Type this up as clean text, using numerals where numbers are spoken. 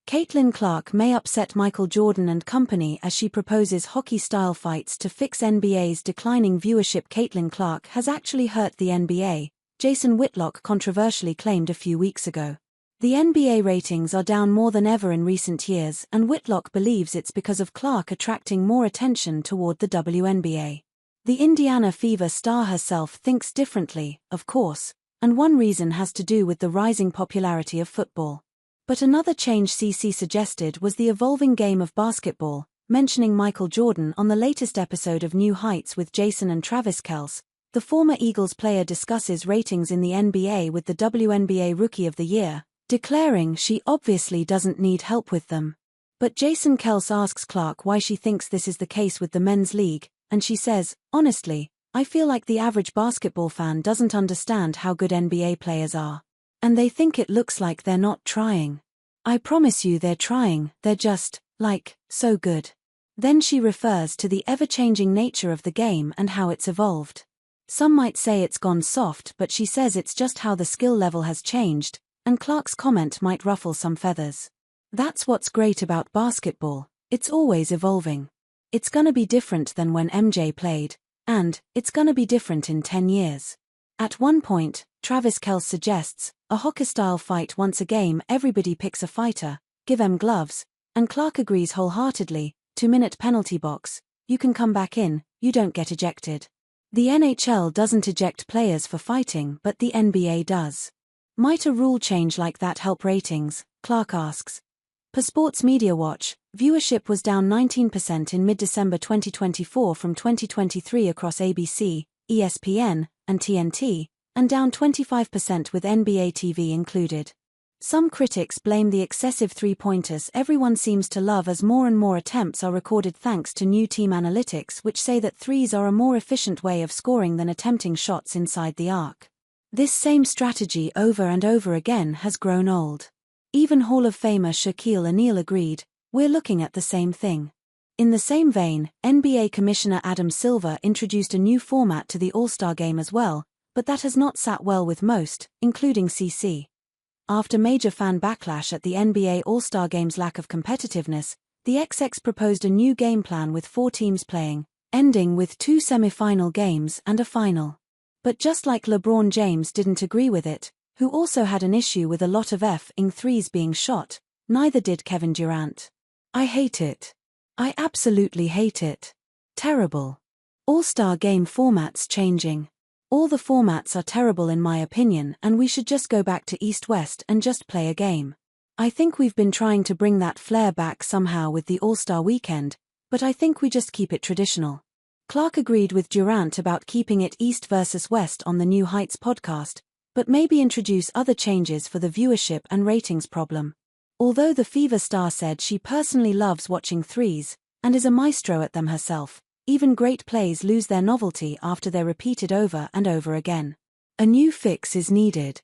Caitlin Clark may upset Michael Jordan and company as she proposes hockey-style fights to fix NBA's declining viewership. Caitlin Clark has actually hurt the NBA, Jason Whitlock controversially claimed a few weeks ago. The NBA ratings are down more than ever in recent years, and Whitlock believes it's because of Clark attracting more attention toward the WNBA. The Indiana Fever star herself thinks differently, of course, and one reason has to do with the rising popularity of football. But another change CC suggested was the evolving game of basketball, mentioning Michael Jordan on the latest episode of New Heights with Jason and Travis Kelce. The former Eagles player discusses ratings in the NBA with the WNBA Rookie of the Year, declaring she obviously doesn't need help with them. But Jason Kelce asks Clark why she thinks this is the case with the men's league, and she says, "Honestly, I feel like the average basketball fan doesn't understand how good NBA players are. And they think it looks like they're not trying. I promise you they're trying, they're just, like, so good." Then she refers to the ever-changing nature of the game and how it's evolved. Some might say it's gone soft, but she says it's just how the skill level has changed, and Clark's comment might ruffle some feathers. That's what's great about basketball, it's always evolving. It's gonna be different than when MJ played, and it's gonna be different in 10 years. At one point, Travis Kelce suggests, a hockey-style fight once a game, everybody picks a fighter, give 'em gloves, and Clark agrees wholeheartedly, 2-minute penalty box, you can come back in, you don't get ejected. The NHL doesn't eject players for fighting, but the NBA does. Might a rule change like that help ratings? Clark asks. Per Sports Media Watch, viewership was down 19% in mid-December 2024 from 2023 across ABC, ESPN, and TNT, and down 25% with NBA TV included. Some critics blame the excessive three-pointers everyone seems to love as more and more attempts are recorded thanks to new team analytics which say that threes are a more efficient way of scoring than attempting shots inside the arc. This same strategy over and over again has grown old. Even Hall of Famer Shaquille O'Neal agreed, "We're looking at the same thing." In the same vein, NBA Commissioner Adam Silver introduced a new format to the All-Star Game as well, but that has not sat well with most, including CC. After major fan backlash at the NBA All-Star Game's lack of competitiveness, the XX proposed a new game plan with 4 teams playing, ending with 2 semi-final games and a final. But just like LeBron James didn't agree with it, who also had an issue with a lot of F-ing threes being shot, neither did Kevin Durant. "I hate it. I absolutely hate it. Terrible. All-Star Game formats changing. All the formats are terrible in my opinion, and we should just go back to East-West and just play a game. I think we've been trying to bring that flair back somehow with the All-Star Weekend, but I think we just keep it traditional." Clark agreed with Durant about keeping it East versus West on the New Heights podcast, but maybe introduce other changes for the viewership and ratings problem. Although the Fever star said she personally loves watching threes, and is a maestro at them herself, even great plays lose their novelty after they're repeated over and over again. A new fix is needed.